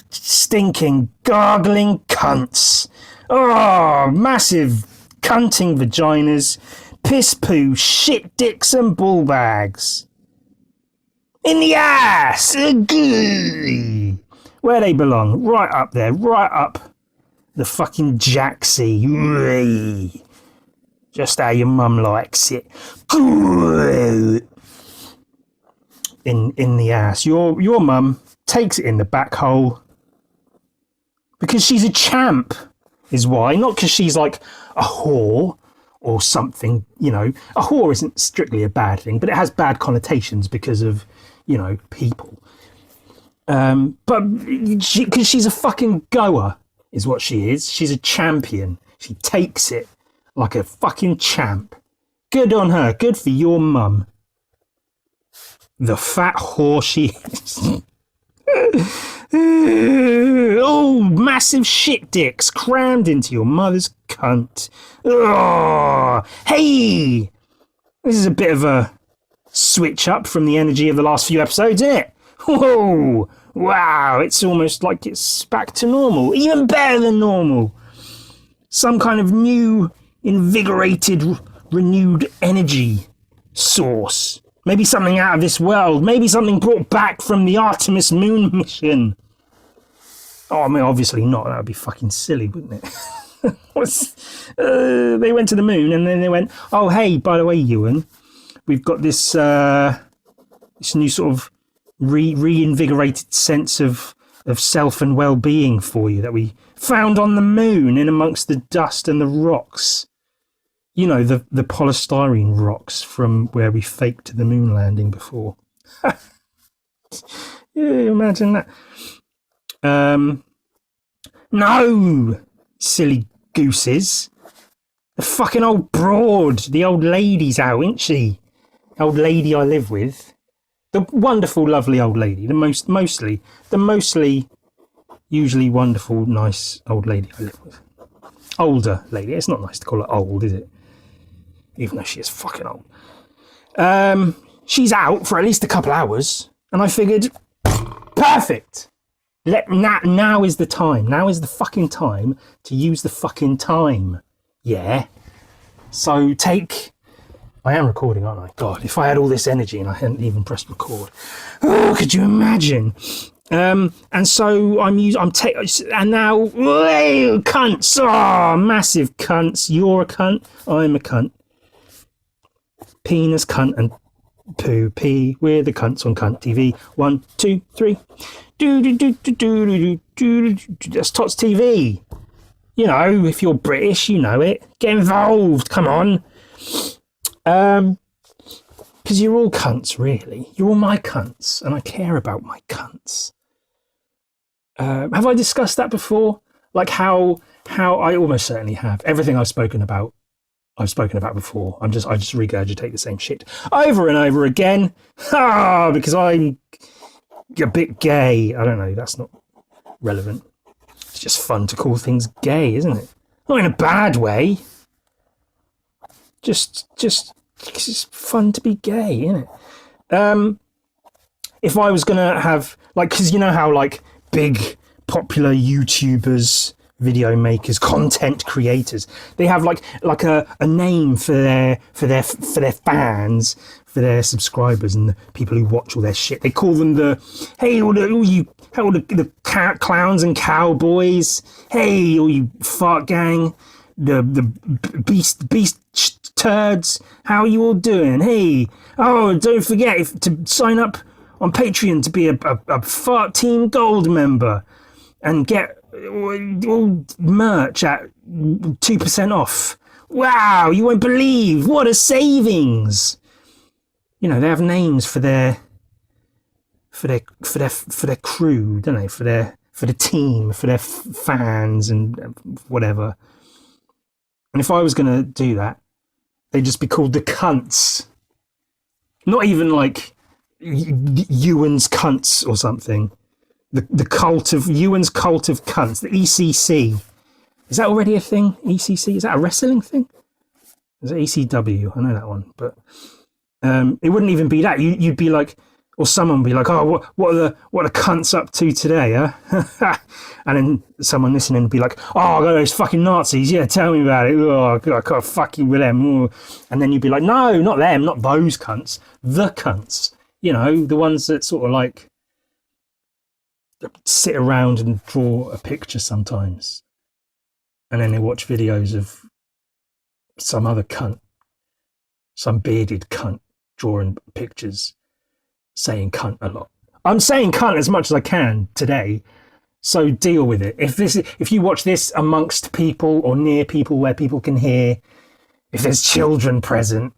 stinking, gargling cunts. Oh, massive cunting vaginas, piss poo, shit dicks and ball bags. In the ass! Where they belong, right up there, right up the fucking jacksie. Just how your mum likes it. In the ass. Your mum takes it in the back hole because she's a champ, is why. Not because she's like a whore or something, you know. A whore isn't strictly a bad thing, but it has bad connotations because of, you know, people. But because she's a fucking goer, is what she is. She's a champion. She takes it like a fucking champ. Good on her. Good for your mum. The fat whore she is. Oh, massive shit dicks crammed into your mother's cunt. Oh, hey! This is a bit of a switch up from the energy of the last few episodes, isn't it? Whoa! Wow, it's almost like it's back to normal. Even better than normal. Some kind of new, invigorated, renewed energy source. Maybe something out of this world. Maybe something brought back from the Artemis moon mission. Oh, I mean, obviously not. That would be fucking silly, wouldn't it? They went to the moon and then they went, oh, hey, by the way, Ewan, we've got this this new sort of reinvigorated sense of self and well-being for you that we found on the moon in amongst the dust and the rocks. You know, the polystyrene rocks from where we faked the moon landing before. Yeah, imagine that. No, silly gooses. The fucking old broad, the old lady's out, isn't she? Old lady I live with. The wonderful, lovely old lady. The mostly usually wonderful, nice old lady I live with. Older lady. It's not nice to call her old, is it? Even though she is fucking old. She's out for at least a couple hours, and I figured, perfect. Now is the time. Now is the fucking time to use the fucking time. Yeah. So I am recording, aren't I? God, if I had all this energy and I hadn't even pressed record. Oh, could you imagine? And so and now, whoa, cunts. Oh, massive cunts. You're a cunt. I'm a cunt. Penis, cunt, and poo pee. We're the cunts on Cunt TV. 1, 2, 3. That's Tots TV. You know, if you're British, you know it. Get involved. Come on. Because you're all cunts, really. You're all my cunts, and I care about my cunts. Have I discussed that before? Like how I almost certainly have. Everything I've spoken about before. I just regurgitate the same shit over and over again. Because I'm a bit gay. I don't know, that's not relevant. It's just fun to call things gay, isn't it? Not in a bad way. Just it's fun to be gay, isn't it? If I was gonna have, like, because you know how like big popular YouTubers, video makers, content creators, they have like a name for their fans, for their subscribers and the people who watch all their shit. They call them the clowns and cowboys. Hey, all you fart gang, the beast turds. How are you all doing? Hey, oh, don't forget to sign up on Patreon to be a Fart Team Gold member and get all merch at 2% off. Wow, you won't believe what a savings. You know, they have names for their crew, don't they? For the team, for their fans and whatever. And if I was going to do that, they'd just be called the Cunts. Not even like Ewan's Cunts or something. The cult of Ewan's Cult of Cunts, the ECC. Is that already a thing? ECC? Is that a wrestling thing? Is it ECW? I know that one, but it wouldn't even be that. You'd be like Or someone will be like, oh, what are the cunts up to today, huh? And then someone listening will be like, oh, those fucking Nazis, yeah, tell me about it. Oh, I can't fuck you with them. Oh. And then you'd be like, no, not them, not those cunts, the cunts. You know, the ones that sort of like sit around and draw a picture sometimes. And then they watch videos of some other cunt, some bearded cunt drawing pictures, saying cunt a lot. I'm saying cunt as much as I can today, so deal with it. If you watch this amongst people or near people where people can hear, if there's children present,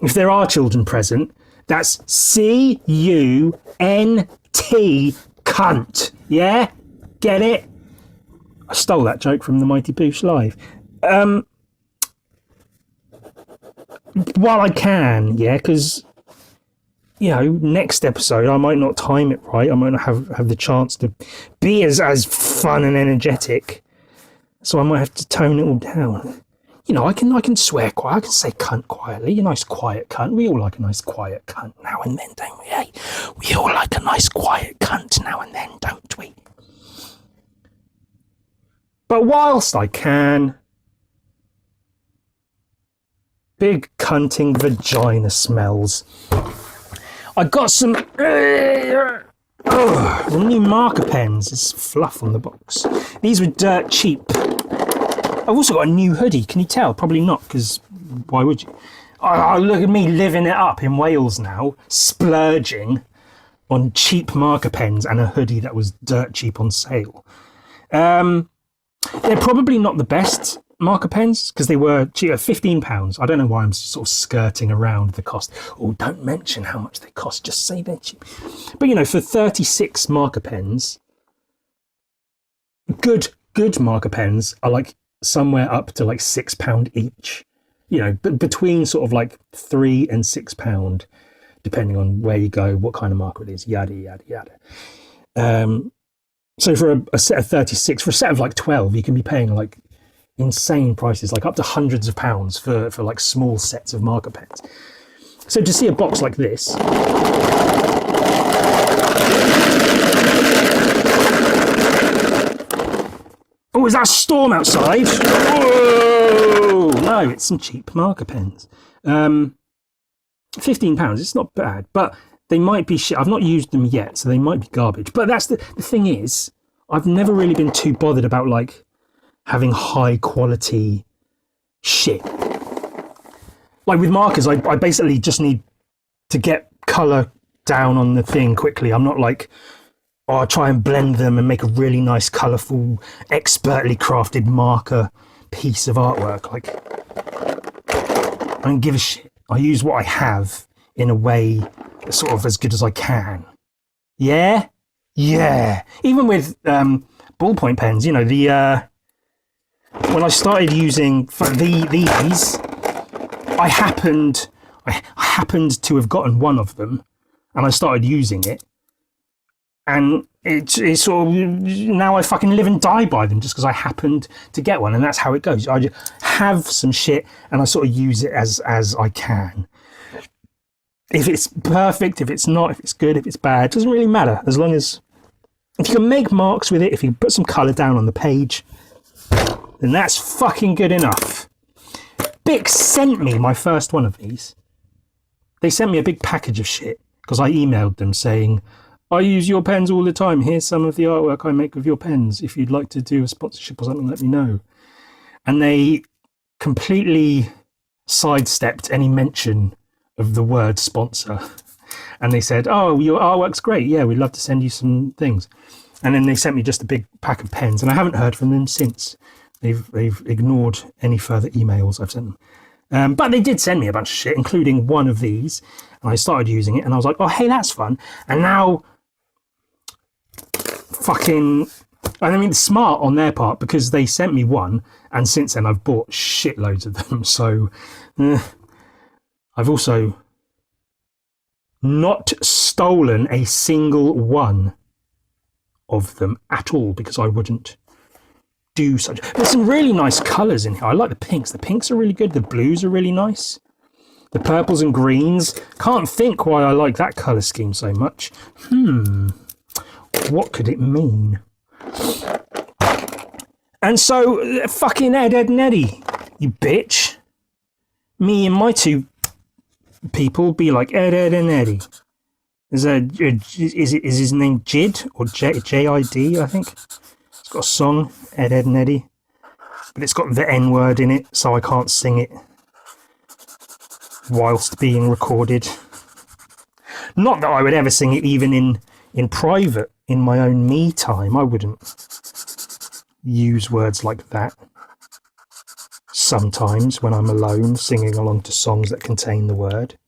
if there are children present, that's CUNT, cunt. Yeah? Get it? I stole that joke from the Mighty Boosh Live. While I can, yeah, because, you know, next episode I might not time it right. I might not have the chance to be as fun and energetic. So I might have to tone it all down. You know, I can swear quiet. I can say cunt quietly. A nice quiet cunt. We all like a nice quiet cunt now and then, don't we? Hey, we all like a nice quiet cunt now and then, don't we? But whilst I can, big cunting vagina smells. I got some the new marker pens. It's fluff on the box. These were dirt cheap. I've also got a new hoodie. Can you tell? Probably not, because why would you? Oh, look at me living it up in Wales now, splurging on cheap marker pens and a hoodie that was dirt cheap on sale. They're probably not the best marker pens because they were cheap, £15. I don't know why I'm sort of skirting around the cost. Oh, don't mention how much they cost. Just say they're cheap. But you know, for 36 marker pens, good marker pens are like somewhere up to like £6 each. You know, but between sort of like £3 and £6, depending on where you go, what kind of marker it is, yada yada yada. So for a set of 36, for a set of like 12, you can be paying like insane prices, like up to hundreds of pounds for like small sets of marker pens. So to see a box like this, oh, is that a storm outside? Whoa! No, it's some cheap marker pens. £15, it's not bad, but they might be shit. I've not used them yet, so they might be garbage. But that's the thing is, I've never really been too bothered about like having high quality shit. Like with markers, I basically just need to get colour down on the thing quickly. I'm not like, oh, I try and blend them and make a really nice, colourful, expertly crafted marker piece of artwork. Like, I don't give a shit. I use what I have in a way that's sort of as good as I can. Yeah? Yeah. Even with ballpoint pens, you know, when I started using these, I happened to have gotten one of them, and I started using it, and it's sort of, now I fucking live and die by them just because I happened to get one, and that's how it goes. I just have some shit, and I sort of use it as I can. If it's perfect, if it's not, if it's good, if it's bad, it doesn't really matter, as long as if you can make marks with it, if you put some colour down on the page, then that's fucking good enough. Bic sent me my first one of these. They sent me a big package of shit because I emailed them saying, I use your pens all the time. Here's some of the artwork I make with your pens. If you'd like to do a sponsorship or something, let me know. And they completely sidestepped any mention of the word sponsor. And they said, oh, your artwork's great. Yeah, we'd love to send you some things. And then they sent me just a big pack of pens, and I haven't heard from them since. They've ignored any further emails I've sent them. But they did send me a bunch of shit, including one of these. And I started using it, and I was like, oh, hey, that's fun. And now, I mean, smart on their part, because they sent me one, and since then I've bought shitloads of them. So I've also not stolen a single one of them at all, because I wouldn't do such. There's some really nice colours in here. I like the pinks. The pinks are really good. The blues are really nice. The purples and greens. Can't think why I like that colour scheme so much. What could it mean? And so, fucking Ed, and Eddie, you bitch. Me and my two people be like Ed, and Eddie. Is his name Jid or J-I-D, I think? It's got a song, Ed, and Eddie. But it's got the N-word in it, so I can't sing it whilst being recorded. Not that I would ever sing it even in private, in my own me time. I wouldn't use words like that. Sometimes when I'm alone singing along to songs that contain the word.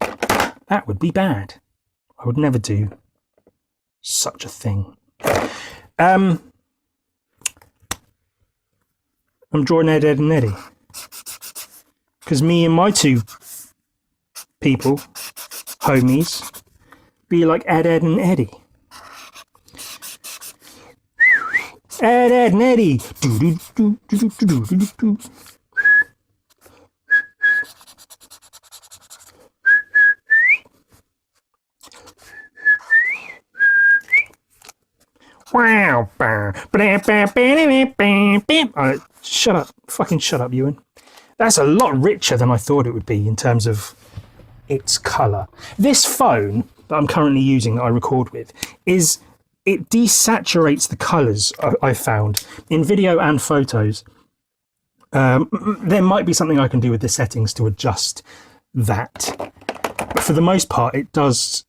That would be bad. I would never do such a thing. I'm drawing Ed, and Eddie. Because me and my two people, homies, be like Ed, and Eddie. Ed, and Eddie. Wow. Shut up. Fucking shut up, Ewan. That's a lot richer than I thought it would be in terms of its colour. This phone that I'm currently using, that I record with, it desaturates the colours, I found, in video and photos. There might be something I can do with the settings to adjust that. But for the most part, it does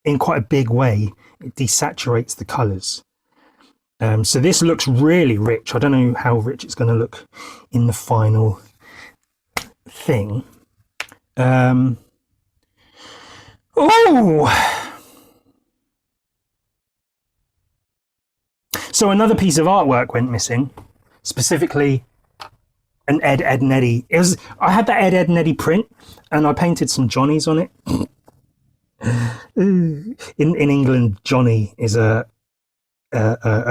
in quite a big way. It desaturates the colours. So this looks really rich. I don't know how rich it's going to look in the final thing. So another piece of artwork went missing, specifically an Ed, and Eddie. I had that Ed, and Eddie print, and I painted some Johnnies on it. In England, Johnny is a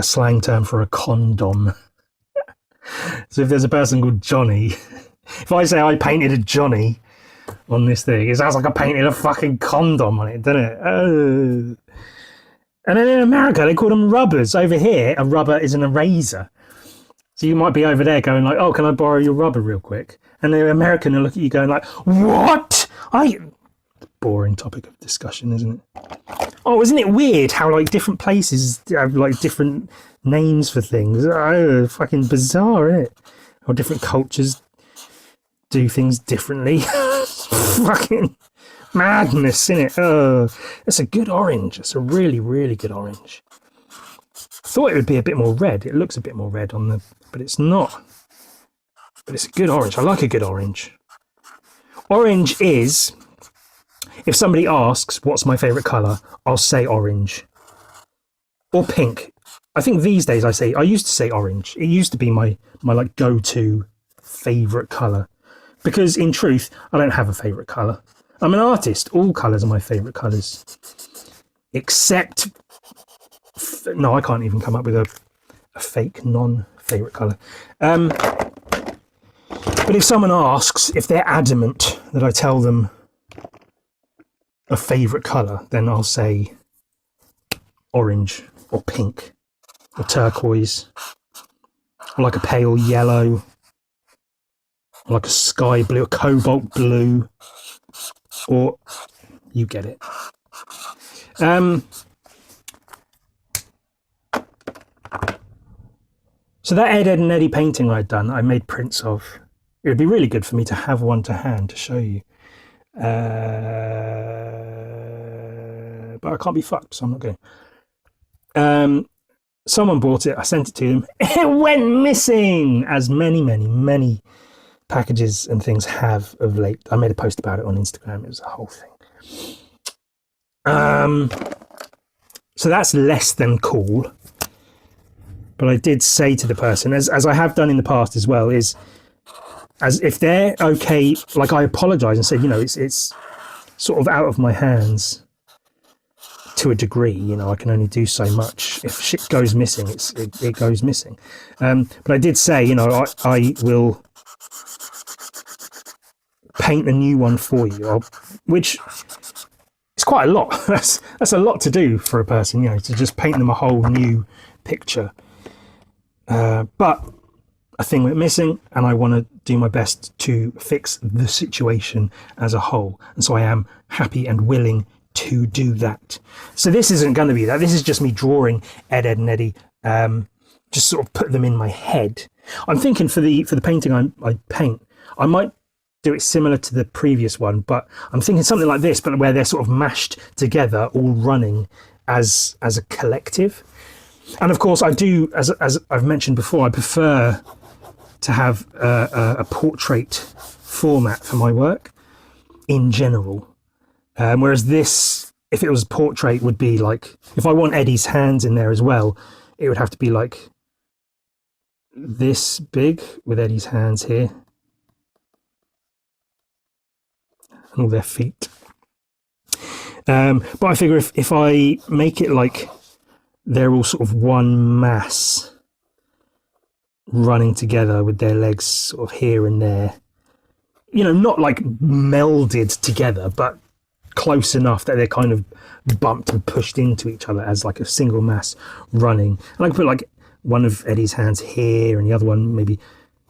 slang term for a condom. So if there's a person called Johnny, if I say I painted a Johnny on this thing, it sounds like I painted a fucking condom on it, doesn't it? Oh. And then in America, they call them rubbers. Over here, a rubber is an eraser. So you might be over there going like, oh, can I borrow your rubber real quick? And the American will look at you going like, what? Boring topic of discussion, isn't it? Oh, isn't it weird how like different places have like different names for things? Oh, fucking bizarre, isn't it? Or different cultures do things differently. Fucking madness, isn't it? Oh, it's a good orange. It's a really, really good orange. Thought it would be a bit more red. It looks a bit more red on the, but it's not. But it's a good orange. I like a good orange. Orange is, if somebody asks what's my favourite colour, I'll say orange. Or pink. I think these days I used to say orange. It used to be my like go-to favourite colour. Because in truth, I don't have a favourite colour. I'm an artist. All colours are my favourite colours. Except, no, I can't even come up with a fake non-favourite colour. But if someone asks, if they're adamant that I tell them a favourite colour, then I'll say orange or pink or turquoise or like a pale yellow or like a sky blue, a cobalt blue, or you get it. So that Ed, and Eddie painting I'd done, I made prints of. It would be really good for me to have one to hand to show you. But I can't be fucked, so I'm not going. Someone bought it. I sent it to them. It went missing, as many packages and things have of late. I made a post about it on Instagram. It was a whole thing. So that's less than cool. But I did say to the person, as I have done in the past as well, is as if they're okay, like I apologise and said, it's sort of out of my hands to a degree. I can only do so much. If shit goes missing, it goes missing. But I did say, I will paint a new one for you, which is quite a lot. That's a lot to do for a person, you know, to just paint them a whole new picture. But a thing went missing, and I want to do my best to fix the situation as a whole. And so I am happy and willing to do that. So this isn't going to be that. This is just me drawing Ed, Ed and Eddie, just sort of put them in my head. I'm thinking for the painting I paint, I might do it similar to the previous one, but I'm thinking something like this, but where they're sort of mashed together, all running as a collective. And of course, I do, as I've mentioned before, I prefer to have a portrait format for my work in general. Whereas this, if it was portrait, would be like, if I want Eddie's hands in there as well, it would have to be like this big with Eddie's hands here and all their feet. But I figure if I make it like they're all sort of one mass running together with their legs sort of here and there, you know, not like melded together, but close enough that they're kind of bumped and pushed into each other as like a single mass running. And I can put like one of Eddie's hands here and the other one maybe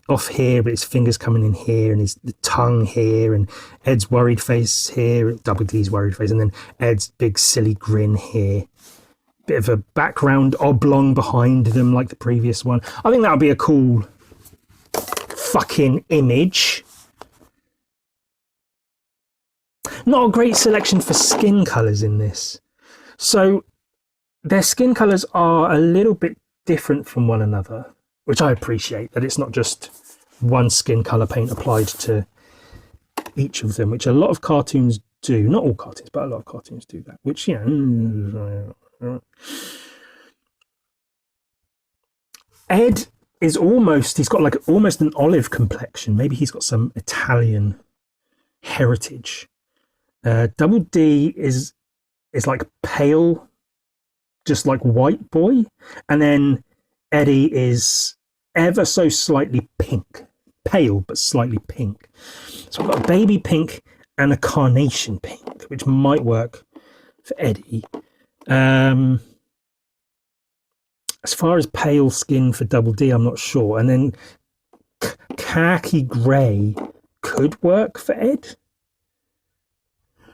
off here, but his fingers coming in here and his tongue here, and Ed's worried face here, Double D's worried face, and then Ed's big silly grin here. Bit of a background oblong behind them like the previous one. I think that would be a cool fucking image. Not a great selection for skin colours in this. So their skin colours are a little bit different from one another, which I appreciate, that it's not just one skin colour paint applied to each of them, which a lot of cartoons do. Not all cartoons, but a lot of cartoons do that, which, you know... Ed is he's got like almost an olive complexion. Maybe he's got some Italian heritage. Double D is like pale, just like white boy. And then Eddie is ever so slightly pink. Pale, but slightly pink. So I've got a baby pink and a carnation pink, which might work for Eddie. As far as pale skin for Double D, I'm not sure. And then khaki grey could work for Ed.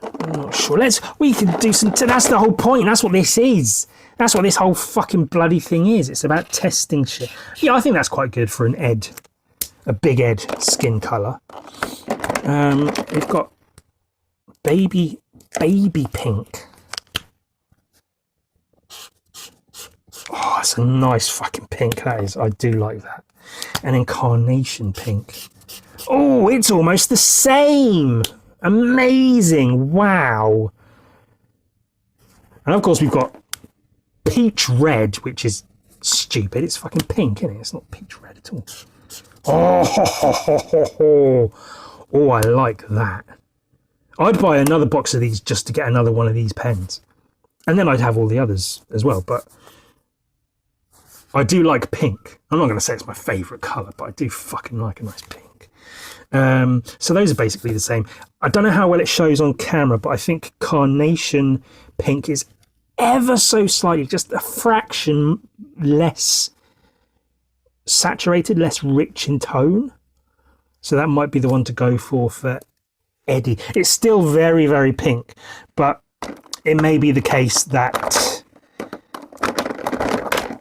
I'm not sure. We can do some... That's the whole point. That's what this is. That's what this whole fucking bloody thing is. It's about testing shit. Yeah, I think that's quite good for an Ed. A big Ed skin colour. We've got baby pink. Oh, it's a nice fucking pink, that is. I do like that. And then carnation pink. Oh, it's almost the same. Amazing. Wow. And of course we've got peach red, which is stupid. It's fucking pink, isn't it? It's not peach red at all. Oh, I like that. I'd buy another box of these just to get another one of these pens. And then I'd have all the others as well, but I do like pink. I'm not going to say it's my favourite colour, but I do fucking like a nice pink. So those are basically the same. I don't know how well it shows on camera, but I think carnation pink is ever so slightly, just a fraction less saturated, less rich in tone. So that might be the one to go for Eddie. It's still very, very pink, but it may be the case that,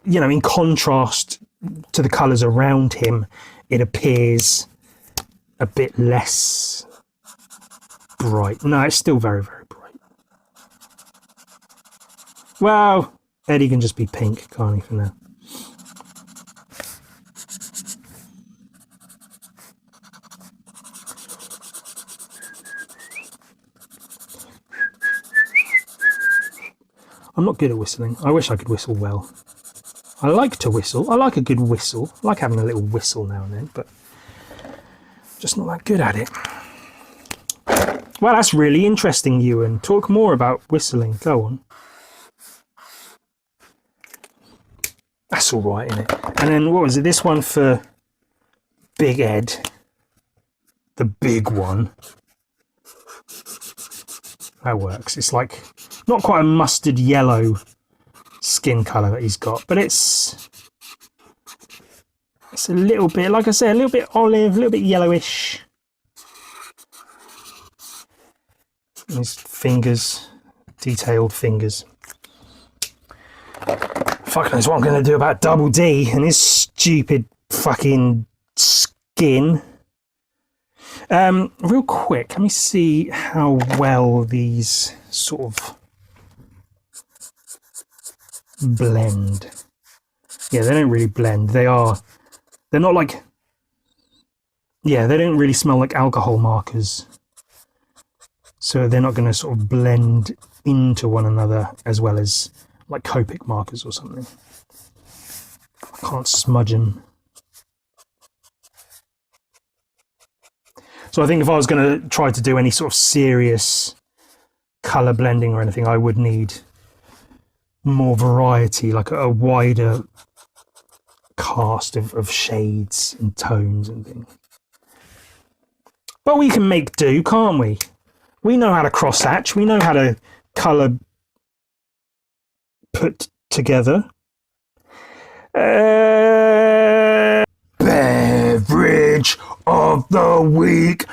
you know, in contrast to the colours around him, it appears a bit less bright. No, it's still very, very bright. Well, Eddie can just be pink, can't he, for now? I'm not good at whistling. I wish I could whistle well. I like to whistle. I like a good whistle. I like having a little whistle now and then, but just not that good at it. Well, that's really interesting, Ewan. Talk more about whistling. Go on. That's all right, isn't it? And then what was it? This one for Big Ed. The big one. that works. It's like not quite a mustard yellow skin colour that he's got, but it's a little bit, like I said, a little bit olive, a little bit yellowish. And his fingers, detailed fingers. Fuck knows what I'm going to do about Double D and his stupid fucking skin. Real quick, let me see how well these sort of blend. Yeah, they don't really blend. They're not like, yeah, they don't really smell like alcohol markers. So they're not going to sort of blend into one another as well as like Copic markers or something. I can't smudge them. So I think if I was going to try to do any sort of serious colour blending or anything, I would need more variety, like a wider cast of shades and tones and things. But we can make do, can't we? We know how to cross-hatch. We know how to colour put together. Beverage of the week.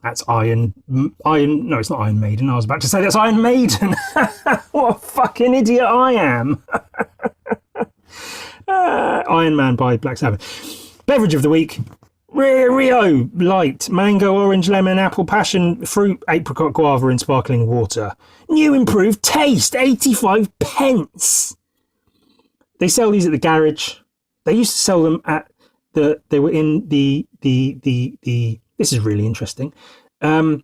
That's Iron. No, it's not Iron Maiden. I was about to say that's Iron Maiden. What a fucking idiot I am. Iron Man by Black Sabbath. Beverage of the week. Rio Light, mango, orange, lemon, apple, passion, fruit, apricot, guava in sparkling water. New improved taste, 85p. They sell these at the garage. They used to sell them at they were in the this is really interesting. The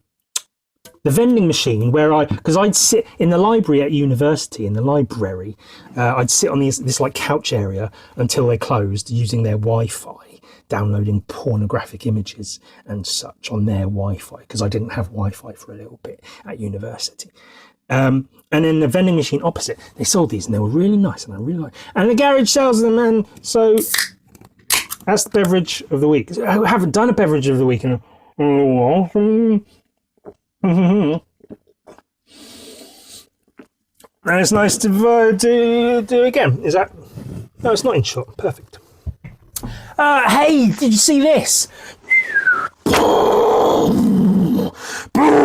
vending machine where because I'd sit in the library at university, in the library, I'd sit on this like couch area until they closed using their Wi-Fi, downloading pornographic images and such on their Wi-Fi, because I didn't have Wi-Fi for a little bit at university. And then the vending machine opposite, they sold these and they were really nice and I really liked. And the garage sells them, and so that's the beverage of the week. I haven't done a beverage of the week in a while. And it's nice to do again. Is that? No, it's not in short. Perfect. Hey, did you see this? Boom! Boom!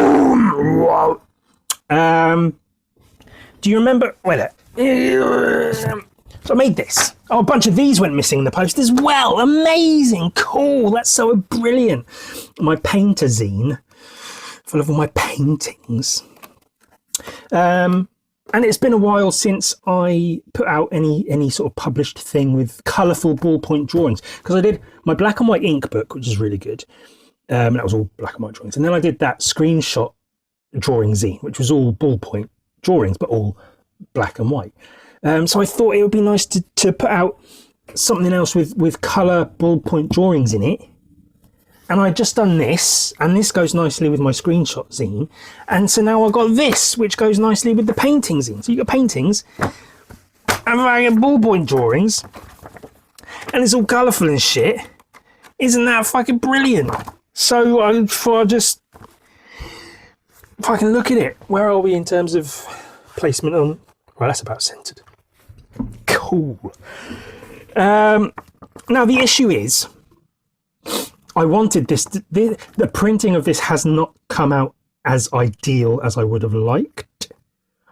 Do you remember? Wait. So I made this. Oh, a bunch of these went missing in the post as well. Amazing, cool. That's so brilliant. My painter zine, full of all my paintings. And it's been a while since I put out any sort of published thing with colourful ballpoint drawings, because I did my black and white ink book, which is really good. That was all black and white drawings. And then I did that screenshot drawing zine, which was all ballpoint drawings, but all black and white. So I thought it would be nice to put out something else with colour ballpoint drawings in it. And I'd just done this, and this goes nicely with my screenshot zine. And so now I've got this, which goes nicely with the painting zine. So you've got paintings, and I get ballpoint drawings, and it's all colourful and shit. Isn't that fucking brilliant? So I thought if I can look at it, where are we in terms of placement on? Well, that's about centred. Cool. Now the issue is, I wanted this. The printing of this has not come out as ideal as I would have liked.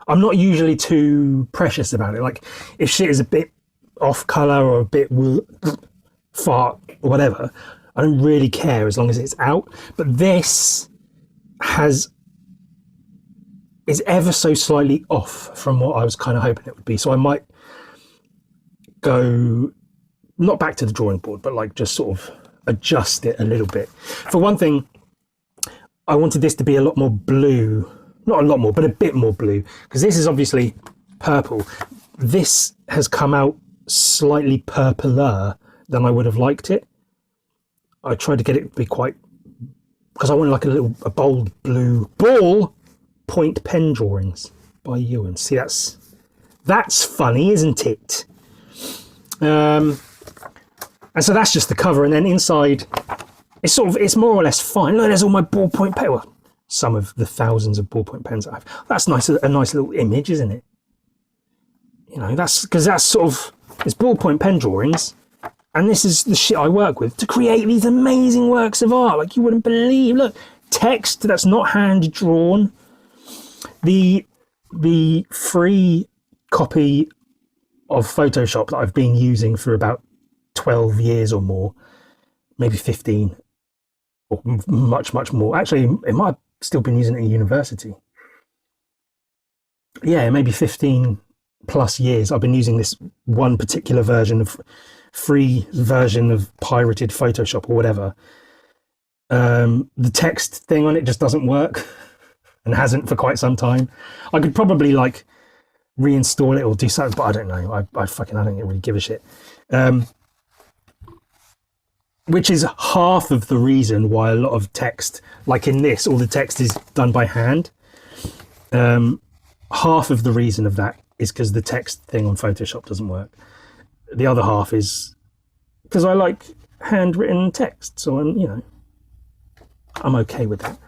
I'm not usually too precious about it. Like, if shit is a bit off colour or a bit fart or whatever, I don't really care as long as it's out. But this is ever so slightly off from what I was kind of hoping it would be. So I might go, not back to the drawing board, but like just sort of adjust it a little bit. For one thing, I wanted this to be a lot more blue. Not a lot more, but a bit more blue, because this is obviously purple. This has come out slightly purpler than I would have liked it. I tried to get it to be quite, because I wanted like a bold blue ball point pen drawings by Ewan. See, that's funny, isn't it? And so that's just the cover, and then inside it's more or less fine. Look, there's all my ballpoint pen. Well, some of the thousands of ballpoint pens I have. That's nice, a nice little image, isn't it? You know, that's because that's sort of, it's ballpoint pen drawings, and this is the shit I work with to create these amazing works of art like you wouldn't believe. Look, text that's not hand drawn. The free copy of Photoshop that I've been using for about 12 years or more, maybe 15, or much more. Actually, it might have still been using it at university. Yeah, maybe 15 plus years I've been using this one particular version of free version of pirated Photoshop or whatever. The text thing on it just doesn't work and hasn't for quite some time. I could probably like reinstall it or do something, but I don't know. I don't really give a shit. Which is half of the reason why a lot of text, like in this, all the text is done by hand. Half of the reason of that is because the text thing on Photoshop doesn't work. The other half is because I like handwritten text, so I'm okay with that.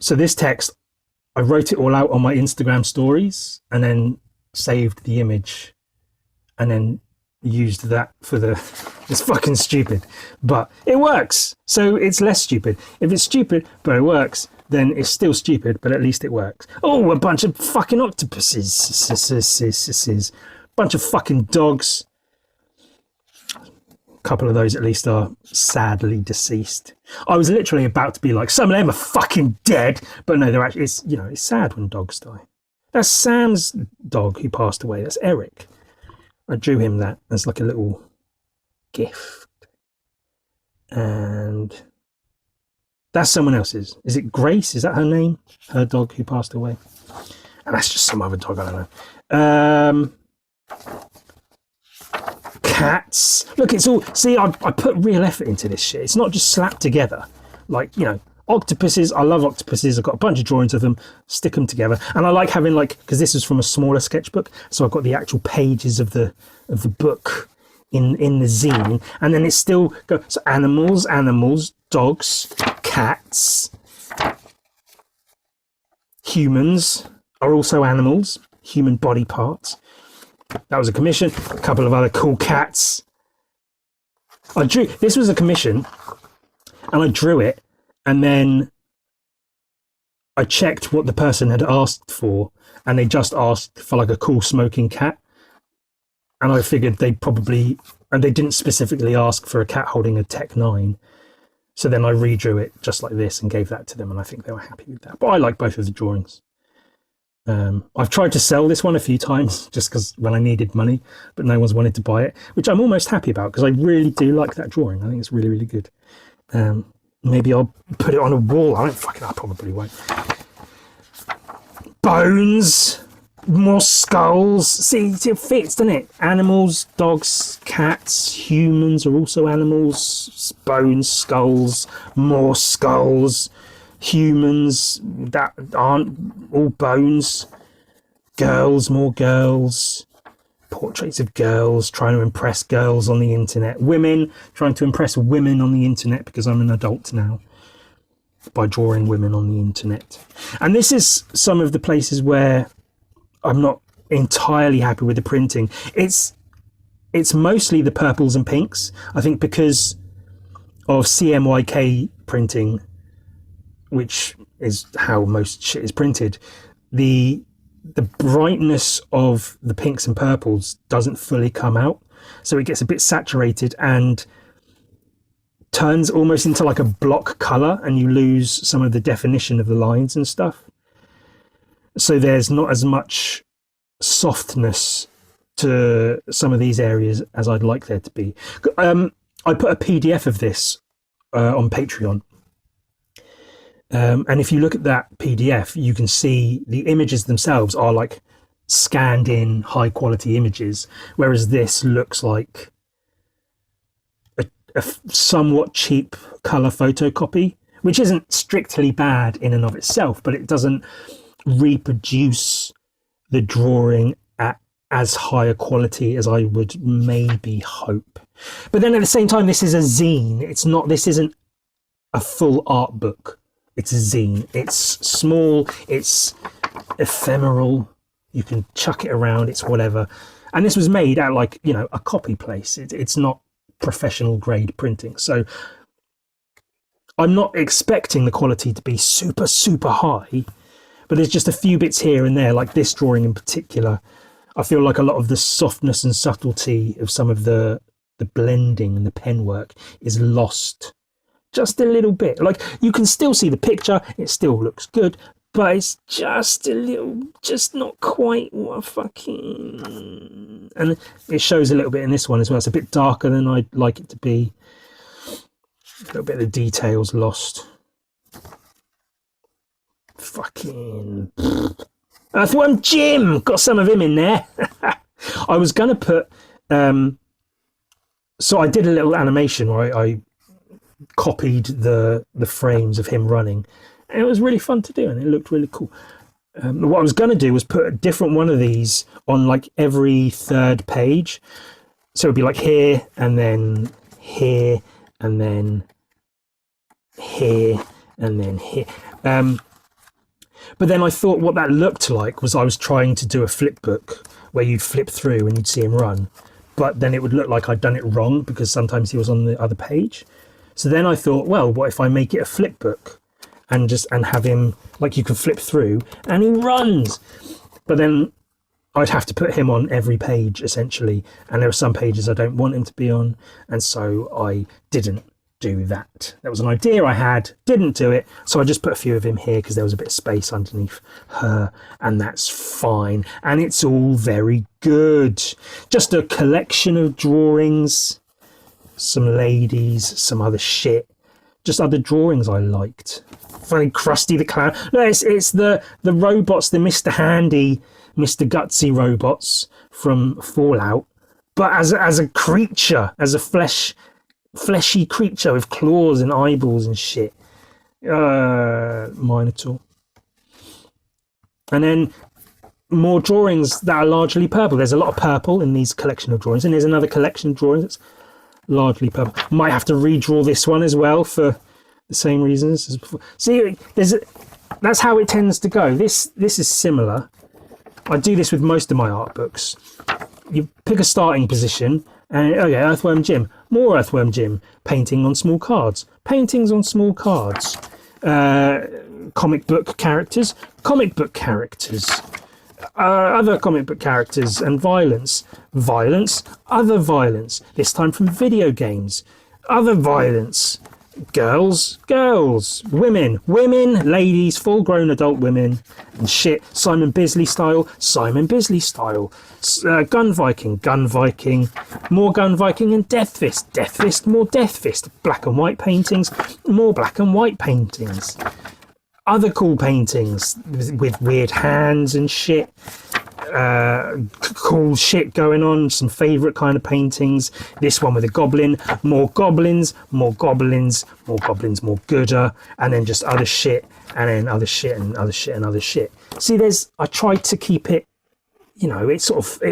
So this text, I wrote it all out on my Instagram stories and then saved the image and then used that for the, it's fucking stupid, but it works. So it's less stupid. If it's stupid, but it works, then it's still stupid, but at least it works. Oh, a bunch of fucking octopuses. Bunch of fucking dogs. A couple of those at least are sadly deceased. I was literally about to be like, some of them are fucking dead, but no, they're actually, it's sad when dogs die. That's Sam's dog who passed away. That's Eric. I drew him that as like a little gift. And that's someone else's. Is it Grace? Is that her name? Her dog who passed away? And that's just some other dog, I don't know. Cats. Look, it's all, see, I put real effort into this shit. It's not just slapped together. Like, octopuses, I love octopuses. I've got a bunch of drawings of them, stick them together. And I like having because this is from a smaller sketchbook, so I've got the actual pages of the book in the zine. And then it's still, so animals, dogs, cats, humans are also animals, human body parts. That was a commission. A couple of other cool cats. This was a commission, and I drew it, and then I checked what the person had asked for, and they just asked for like a cool smoking cat. And I figured they didn't specifically ask for a cat holding a Tech 9. So then I redrew it just like this and gave that to them, and I think they were happy with that. But I like both of the drawings. I've tried to sell this one a few times just because when I needed money, but no one's wanted to buy it, which I'm almost happy about because I really do like that drawing. I think it's really, really good. Maybe I'll put it on a wall. I probably won't. Bones, more skulls. See, it fits, doesn't it? Animals, dogs, cats, humans are also animals. Bones, skulls, more skulls. Humans that aren't all bones. Girls, more girls. Portraits of girls, trying to impress girls on the internet. Women, trying to impress women on the internet because I'm an adult now, by drawing women on the internet. And this is some of the places where I'm not entirely happy with the printing. It's mostly the purples and pinks. I think because of CMYK printing, which is how most shit is printed, the brightness of the pinks and purples doesn't fully come out. So it gets a bit saturated and turns almost into like a block color, and you lose some of the definition of the lines and stuff. So there's not as much softness to some of these areas as I'd like there to be. I put a PDF of this on Patreon. And if you look at that PDF, you can see the images themselves are like scanned in high quality images, whereas this looks like a somewhat cheap color photocopy, which isn't strictly bad in and of itself, but it doesn't reproduce the drawing as high a quality as I would maybe hope. But then at the same time, this is a zine. This isn't a full art book. It's a zine. It's small, it's ephemeral. You can chuck it around, it's whatever. And this was made at like, you know, a copy place. It's not professional grade printing. So I'm not expecting the quality to be super, super high, but there's just a few bits here and there, like this drawing in particular. I feel like a lot of the softness and subtlety of some of the blending and the pen work is lost just a little bit. Like, you can still see the picture, it still looks good, but it's just a little, just not quite what I fucking... And it shows a little bit in this one as well. It's a bit darker than I'd like it to be. A little bit of the details lost. Fucking... Earthworm Jim! Got some of him in there. I was going to put... So I did a little animation where I copied the frames of him running. And it was really fun to do, and it looked really cool. What I was going to do was put a different one of these on like every third page. So it'd be like here, and then here, and then here, and then here. But then I thought what that looked like was I was trying to do a flip book where you'd flip through and you'd see him run. But then it would look like I'd done it wrong because sometimes he was on the other page. So then I thought, well, what if I make it a flip book and have him, like, you can flip through and he runs. But then I'd have to put him on every page essentially. And there are some pages I don't want him to be on. And so I didn't do that. That was an idea I had, didn't do it. So I just put a few of him here because there was a bit of space underneath her, and that's fine. And it's all very good. Just a collection of drawings, some ladies, some other shit, just other drawings I liked. Funny Krusty the Clown. No, it's the robots, the Mr. Handy, Mr. Gutsy robots from Fallout, but as a creature, as a fleshy creature with claws and eyeballs and shit. Minotaur. And then more drawings that are largely purple. There's a lot of purple in these collection of drawings, and there's another collection of drawings that's largely purple. Might have to redraw this one as well for the same reasons as before. See, that's how it tends to go. This is similar. I do this with most of my art books. You pick a starting position, and okay, Earthworm Jim, more Earthworm Jim, painting on small cards, paintings on small cards, comic book characters, other comic book characters, and violence, other violence, this time from video games, other violence, girls, women, ladies, full-grown adult women, and shit, Simon Bisley style, gun Viking, more gun Viking, and Death Fist, more Death Fist, black and white paintings, more black and white paintings, other cool paintings with weird hands and shit. Cool shit going on, some favourite kind of paintings. This one with a goblin, more goblins, more gooder, and then just other shit, and then other shit, and other shit, and other shit. See, I tried to keep it, you know, it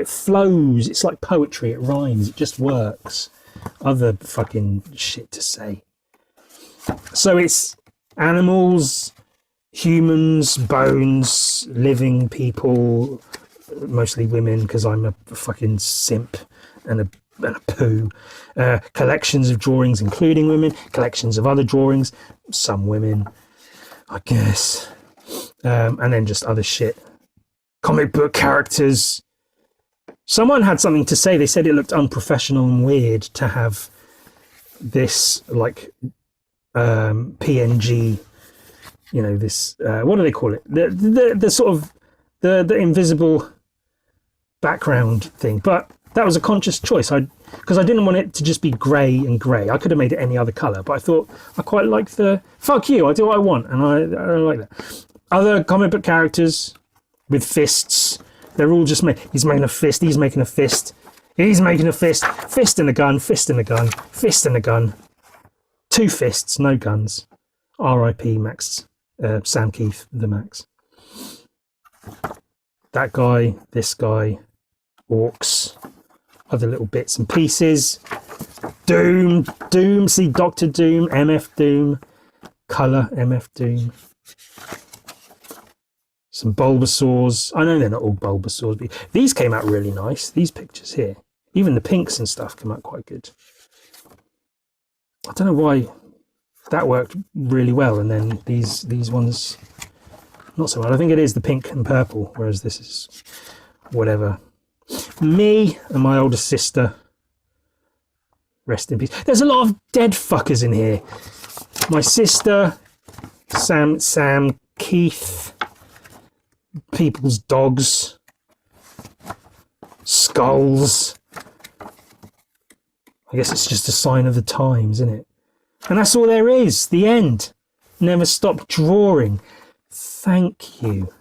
flows, it's like poetry, it rhymes, it just works. Other fucking shit to say. So it's animals, humans, bones, living people, mostly women because I'm a fucking simp and a poo. Collections of drawings including women, collections of other drawings, some women, I guess, and then just other shit. Comic book characters. Someone had something to say. They said it looked unprofessional and weird to have this like PNG, you know, this what do they call it, the sort of the invisible background thing. But that was a conscious choice, because I didn't want it to just be grey and grey. I could have made it any other colour, but I thought I quite like the fuck you, I do what I want, and I like that. Other comic book characters with fists, they're all just he's making a fist, he's making a fist, he's making a fist, fist and a gun, fist and a gun, fist and a gun, two fists, no guns. R.I.P. Max, Sam Keith, the Max. That guy, this guy, orcs, other little bits and pieces. Doom, see Doctor Doom, MF Doom, colour, MF Doom. Some Bulbasaurs. I know they're not all Bulbasaurs, but these came out really nice. These pictures here. Even the pinks and stuff come out quite good. I don't know why that worked really well, and then these ones not so well. I think it is the pink and purple, whereas this is whatever. Me and my older sister. Rest in peace. There's a lot of dead fuckers in here. My sister, Sam, Keith, people's dogs, skulls. I guess it's just a sign of the times, isn't it? And that's all there is. The end. Never stop drawing. Thank you.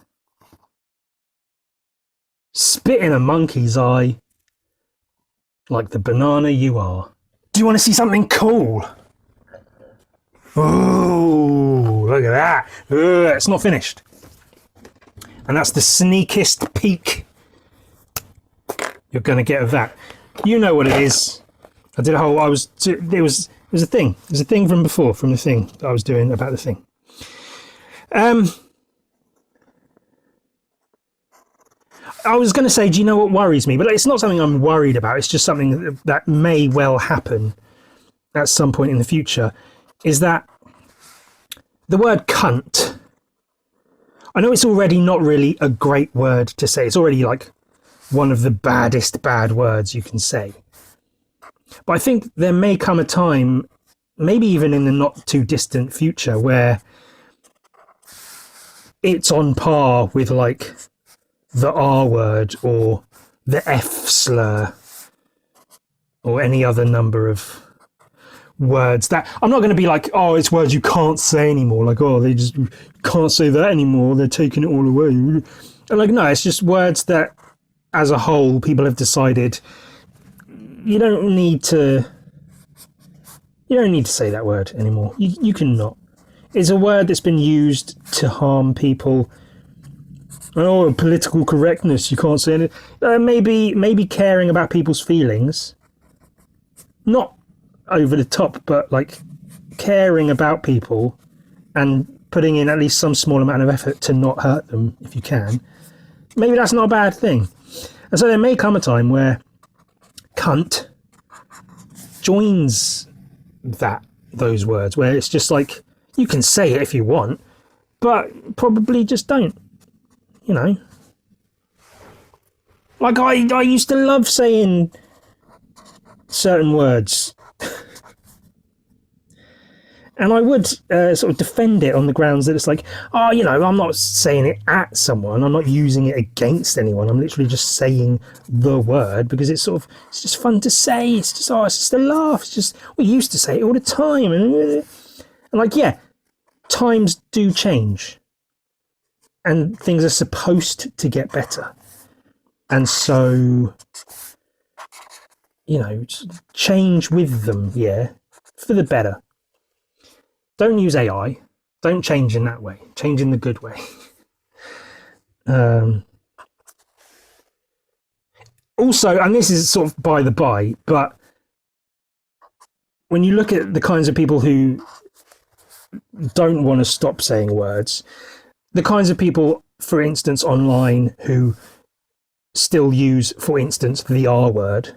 Spit in a monkey's eye like the banana you are. Do you want to see something cool? Oh, look at that. It's not finished. And that's the sneakiest peek you're going to get of that. You know what it is. I did a whole, it was a thing. There's a thing from before, from the thing that I was doing about the thing. I was going to say, do you know what worries me? But it's not something I'm worried about. It's just something that may well happen at some point in the future, is that the word cunt, I know it's already not really a great word to say. It's already like one of the baddest bad words you can say. But I think there may come a time, maybe even in the not too distant future, where it's on par with like the R word or the F slur or any other number of words that I'm not going to be like, oh, it's words you can't say anymore. Like, oh, they just can't say that anymore. They're taking it all away. And like, no, it's just words that as a whole, people have decided you don't need to say that word anymore. You cannot. It's a word that's been used to harm people. Oh, political correctness, you can't say it. Maybe caring about people's feelings. Not over the top, but like caring about people and putting in at least some small amount of effort to not hurt them if you can. Maybe that's not a bad thing. And so there may come a time where cunt joins those words, where it's just like, you can say it if you want, but probably just don't. You know, like I used to love saying certain words, and I would sort of defend it on the grounds that it's like, oh, you know, I'm not saying it at someone, I'm not using it against anyone, I'm literally just saying the word because it's just fun to say. It's just a laugh. It's just, we used to say it all the time, and like, yeah, times do change. And things are supposed to get better. And so, you know, change with them, yeah, for the better. Don't use AI. Don't change in that way. Change in the good way. Also, and this is sort of by the by, but when you look at the kinds of people who don't want to stop saying words, the kinds of people, for instance, online who still use, for instance, the R word,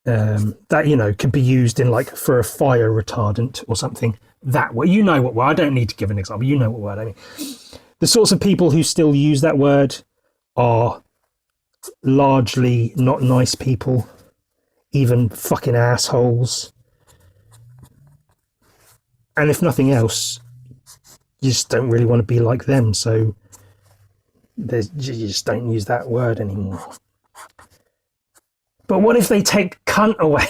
that, you know, could be used in like for a fire retardant or something. That word, you know what word, I don't need to give an example, you know what word I mean. The sorts of people who still use that word are largely not nice people, even fucking assholes. And if nothing else, you just don't really want to be like them, so you just don't use that word anymore. But what if they take cunt away?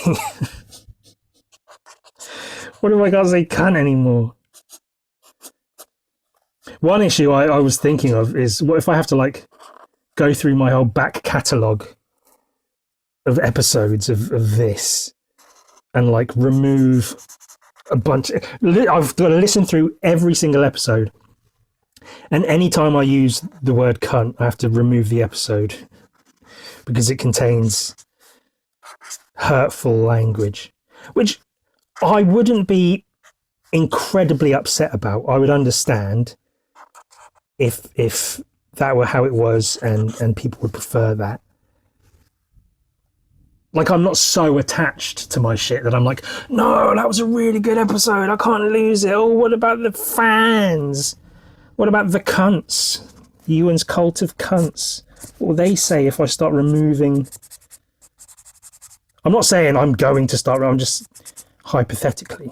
What if I can't say cunt anymore? One issue I was thinking of is, what if I have to like go through my whole back catalogue of episodes of this and like remove a bunch. I've got to listen through every single episode, and anytime I use the word cunt, I have to remove the episode because it contains hurtful language, which I wouldn't be incredibly upset about. I would understand if that were how it was and people would prefer that. Like, I'm not so attached to my shit that I'm like, no, that was a really good episode, I can't lose it. Oh, what about the fans? What about the cunts? Ewan's cult of cunts. What will they say if I start removing... I'm not saying I'm going to start, I'm just hypothetically.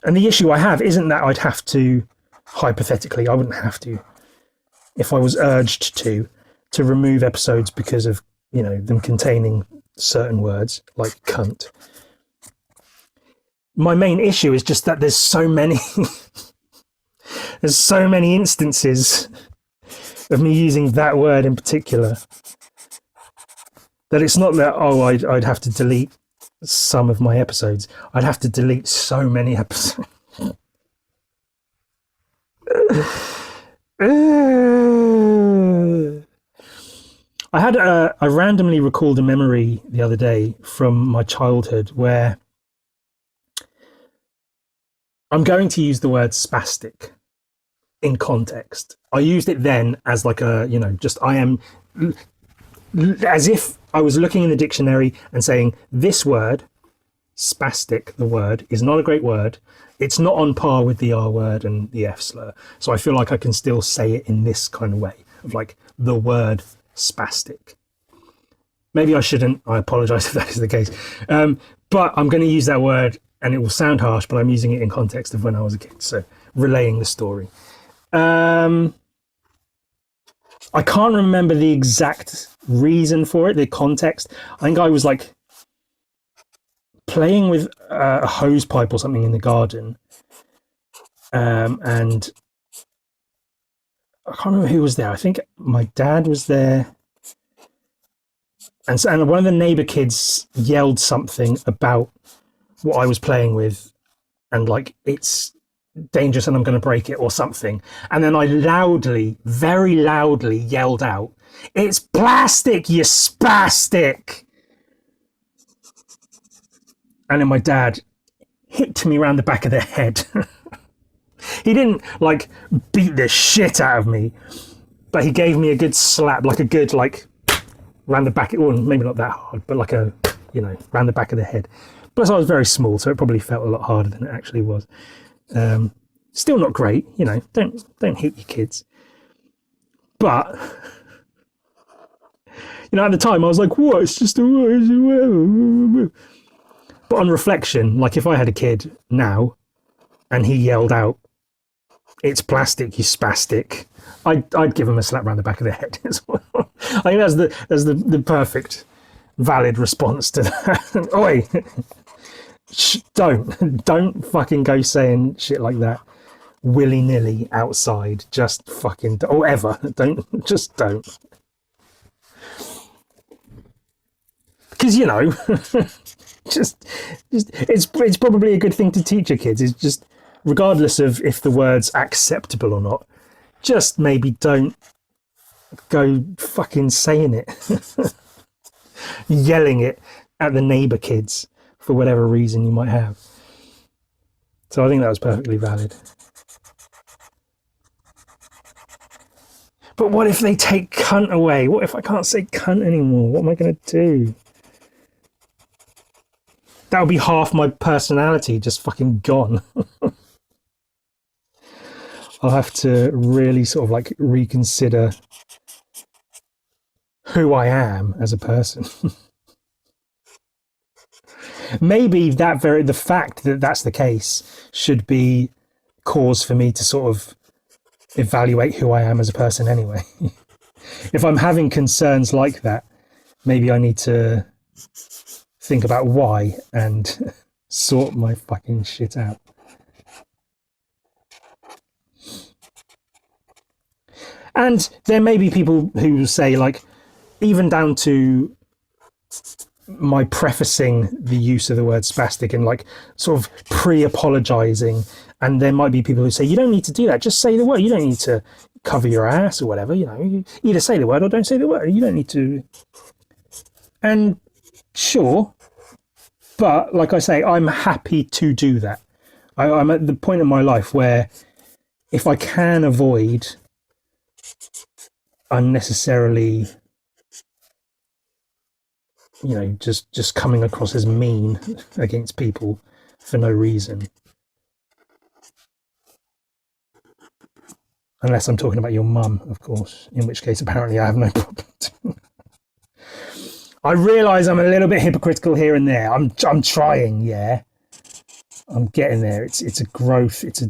And the issue I have isn't that I'd have to, hypothetically, I wouldn't have to, if I was urged to remove episodes because of, you know, them containing certain words like cunt. My main issue is just that there's so many there's so many instances of me using that word in particular that it's not that, oh, I'd have to delete some of my episodes. I'd have to delete so many episodes. I randomly recalled a memory the other day from my childhood where I'm going to use the word spastic in context. I used it then as like a, you know, just I am, as if I was looking in the dictionary and saying, this word, spastic, the word, is not a great word. It's not on par with the R word and the F slur. So I feel like I can still say it in this kind of way of like the word spastic. Maybe I shouldn't. I apologize if that is the case. But I'm going to use that word and it will sound harsh, but I'm using it in context of when I was a kid. So relaying the story. I can't remember the exact reason for it, the context. I think I was like playing with a hose pipe or something in the garden. And I can't remember who was there. I think my dad was there. And one of the neighbor kids yelled something about what I was playing with and like, it's dangerous and I'm going to break it or something. And then I loudly, very loudly yelled out, it's plastic, you spastic. And then my dad hit me around the back of the head. He didn't like beat the shit out of me, but he gave me a good slap, like a good, like around the back, or maybe not that hard, but like a, you know, around the back of the head. Plus I was very small, so it probably felt a lot harder than it actually was. Still not great, you know, don't hit your kids. But, you know, at the time I was like, what, it's just a word. But on reflection, like if I had a kid now and he yelled out, it's plastic, you spastic, I'd give him a slap around the back of the head as well. I think that's the perfect, valid response to that. Oi, don't fucking go saying shit like that willy-nilly outside. Just fucking, or ever. Don't. Because, you know, just it's probably a good thing to teach your kids. Is just, regardless of if the word's acceptable or not, just maybe don't go fucking saying it, yelling it at the neighbor kids for whatever reason you might have. So I think that was perfectly valid. But what if they take cunt away? What if I can't say cunt anymore? What am I going to do? That would be half my personality just fucking gone. I'll have to really sort of like reconsider who I am as a person. Maybe the fact that that's the case should be cause for me to sort of evaluate who I am as a person anyway. If I'm having concerns like that, maybe I need to think about why and sort my fucking shit out. And there may be people who say, like, even down to my prefacing the use of the word spastic and like sort of pre-apologizing, and there might be people who say, you don't need to do that, just say the word, you don't need to cover your ass or whatever. You either say the word or don't say the word. You don't need to. And sure, but like I say, I'm happy to do that. I'm at the point in my life where if I can avoid unnecessarily, just coming across as mean against people for no reason. Unless I'm talking about your mum, of course, in which case apparently I have no problem. I realise I'm a little bit hypocritical here and there. I'm trying, yeah. I'm getting there. It's a growth. It's a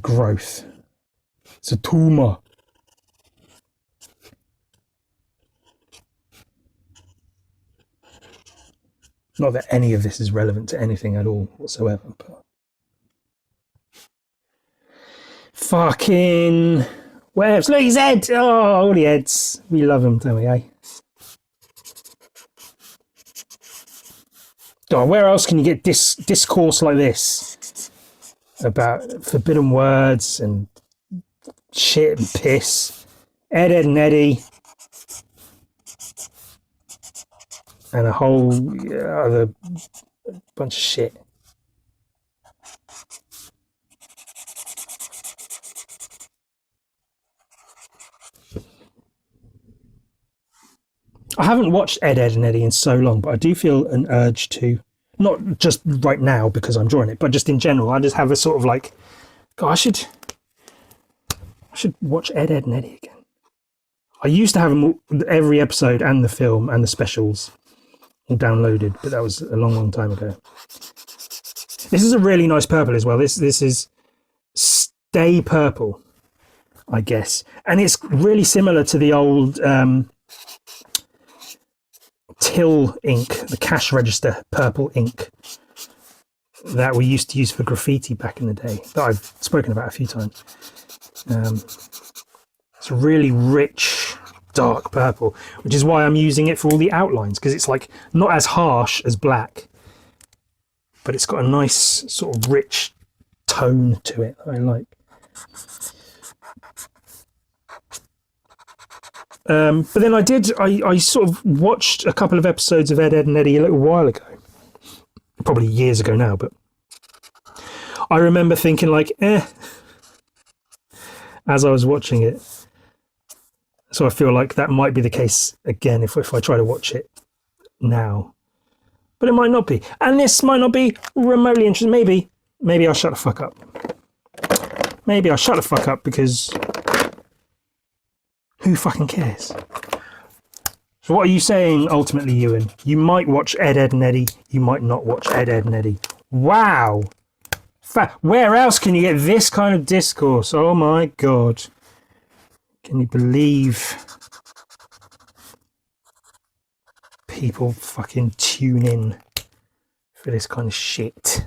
growth. It's a tumour. Not that any of this is relevant to anything at all whatsoever, but fucking webs. Look, his head. Oh, all the heads. We love them, don't we, eh? Oh, where else can you get discourse like this about forbidden words and shit and piss? Ed and Eddie and a whole other bunch of shit. I haven't watched Ed, and Eddie in so long, but I do feel an urge to, not just right now because I'm drawing it, but just in general. I just have a sort of like, God, I should watch Ed, and Eddie again. I used to have them every episode and the film and the specials all downloaded, but that was a long, long time ago. This is a really nice purple as well. This is Stay Purple, I guess, and it's really similar to the old till ink, the cash register purple ink that we used to use for graffiti back in the day, that I've spoken about a few times. It's a really rich dark purple, which is why I'm using it for all the outlines, because it's like not as harsh as black, but it's got a nice sort of rich tone to it that I like. But then I sort of watched a couple of episodes of Ed, and Eddie a little while ago, probably years ago now, but I remember thinking like, as I was watching it. So I feel like that might be the case again if I try to watch it now. But it might not be. And this might not be remotely interesting. Maybe I'll shut the fuck up. Maybe I'll shut the fuck up because who fucking cares? So what are you saying ultimately, Ewan? You might watch Ed, and Eddie. You might not watch Ed, and Eddie. Wow. Where else can you get this kind of discourse? Oh my God. Can you believe people fucking tune in for this kind of shit?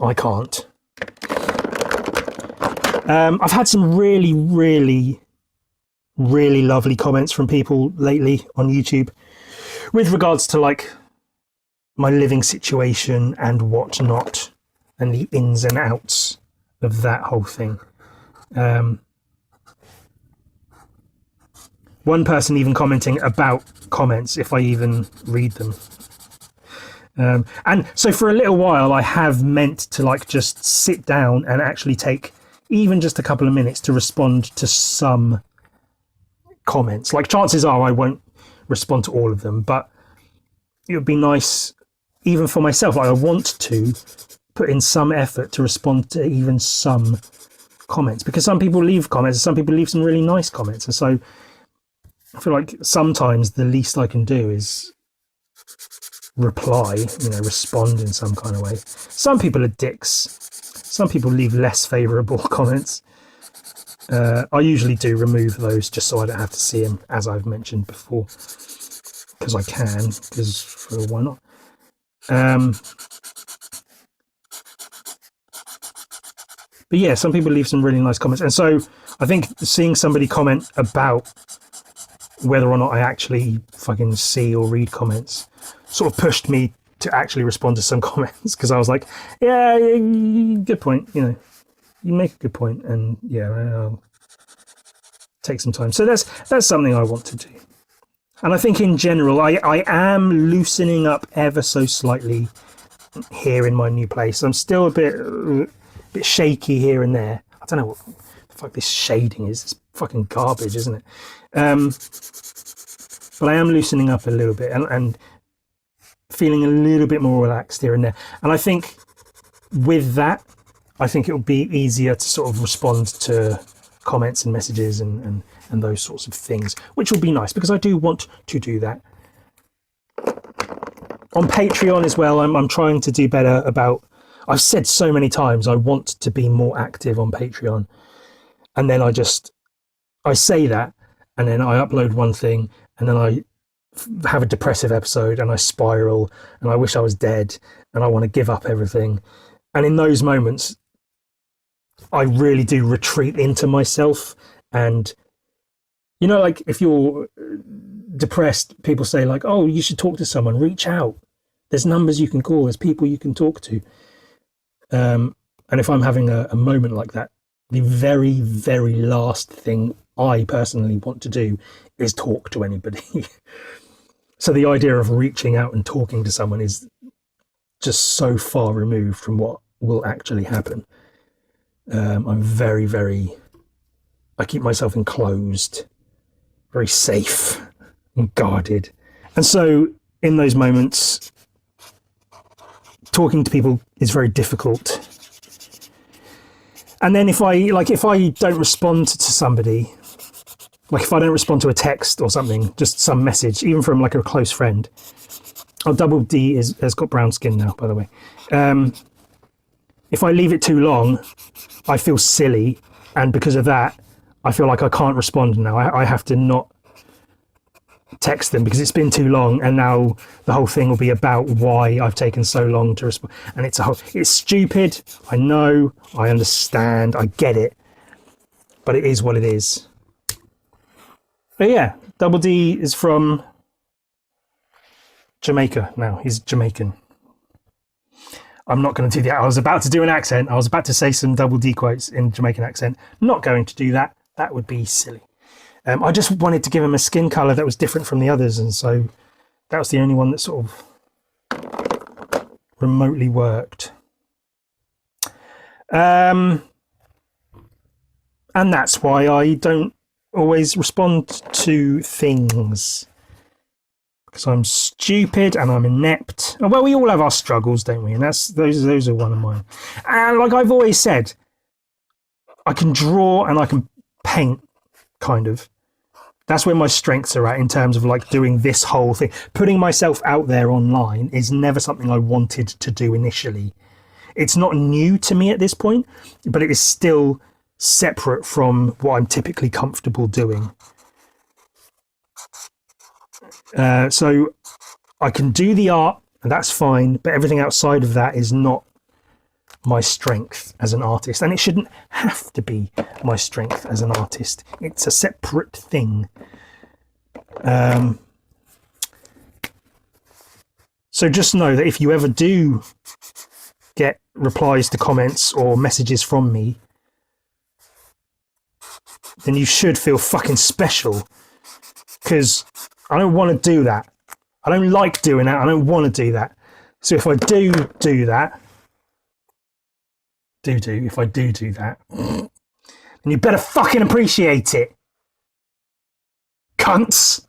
I can't. I've had some really, really, really lovely comments from people lately on YouTube with regards to like my living situation and whatnot and the ins and outs of that whole thing. One person even commenting about comments, if I even read them. And so for a little while, I have meant to like just sit down and actually take even just a couple of minutes to respond to some comments. Like chances are I won't respond to all of them, but it would be nice even for myself. Like I want to put in some effort to respond to even some comments, because some people leave comments, some people leave some really nice comments, and so I feel like sometimes the least I can do is reply, respond in some kind of way. Some people are dicks. Some people leave less favourable comments. I usually do remove those just so I don't have to see them, as I've mentioned before, because I can, because why not? But yeah, some people leave some really nice comments. And so I think seeing somebody comment about whether or not I actually fucking see or read comments sort of pushed me to actually respond to some comments, because I was like, yeah, good point, you make a good point, and yeah, I'll take some time. So that's something I want to do. And I think in general, I am loosening up ever so slightly here in my new place. I'm still a bit shaky here and there. I don't know what the fuck this shading is. It's fucking garbage, isn't it? But I am loosening up a little bit and feeling a little bit more relaxed here and there. And I think with that, I think it'll be easier to sort of respond to comments and messages and those sorts of things, which will be nice because I do want to do that. On Patreon as well, I'm trying to do better about, I've said so many times I want to be more active on Patreon, and then I say that, and then I upload one thing, and then I have a depressive episode, and I spiral, and I wish I was dead, and I want to give up everything. And in those moments, I really do retreat into myself. And, you know, like if you're depressed, people say like, oh, you should talk to someone, reach out. There's numbers you can call, there's people you can talk to. And if I'm having a moment like that, the very, very last thing I personally want to do is talk to anybody. So the idea of reaching out and talking to someone is just so far removed from what will actually happen. I'm very, very, I keep myself enclosed, very safe and guarded. And so in those moments, talking to people is very difficult. And then if I don't respond to somebody, like if I don't respond to a text or something, just some message, even from like a close friend. Oh, Double D has got brown skin now, by the way. If I leave it too long, I feel silly. And because of that, I feel like I can't respond now. I have to not text them because it's been too long, and now the whole thing will be about why I've taken so long to respond. And it's stupid. I know, I understand, I get it, but it is what it is. But yeah, Double D is from Jamaica now. He's Jamaican. I'm not going to do that. I was about to do an accent. I was about to say some Double D quotes in Jamaican accent. Not going to do that. That would be silly. I just wanted to give him a skin colour that was different from the others, and so that was the only one that sort of remotely worked. And that's why I don't always respond to things, because I'm stupid and I'm inept. Well, we all have our struggles, don't we? And those are one of mine. And like I've always said, I can draw and I can paint, kind of. That's where my strengths are at in terms of like doing this whole thing. Putting myself out there online is never something I wanted to do initially. It's not new to me at this point, but it is still separate from what I'm typically comfortable doing. So I can do the art, and that's fine, but everything outside of that is not my strength as an artist, and it shouldn't have to be my strength as an artist. It's a separate thing. So just know that if you ever do get replies to comments or messages from me, then you should feel fucking special, because I don't want to do that. I don't like doing that. I don't want to do that. So if I do that, if I do that, then you better fucking appreciate it, cunts.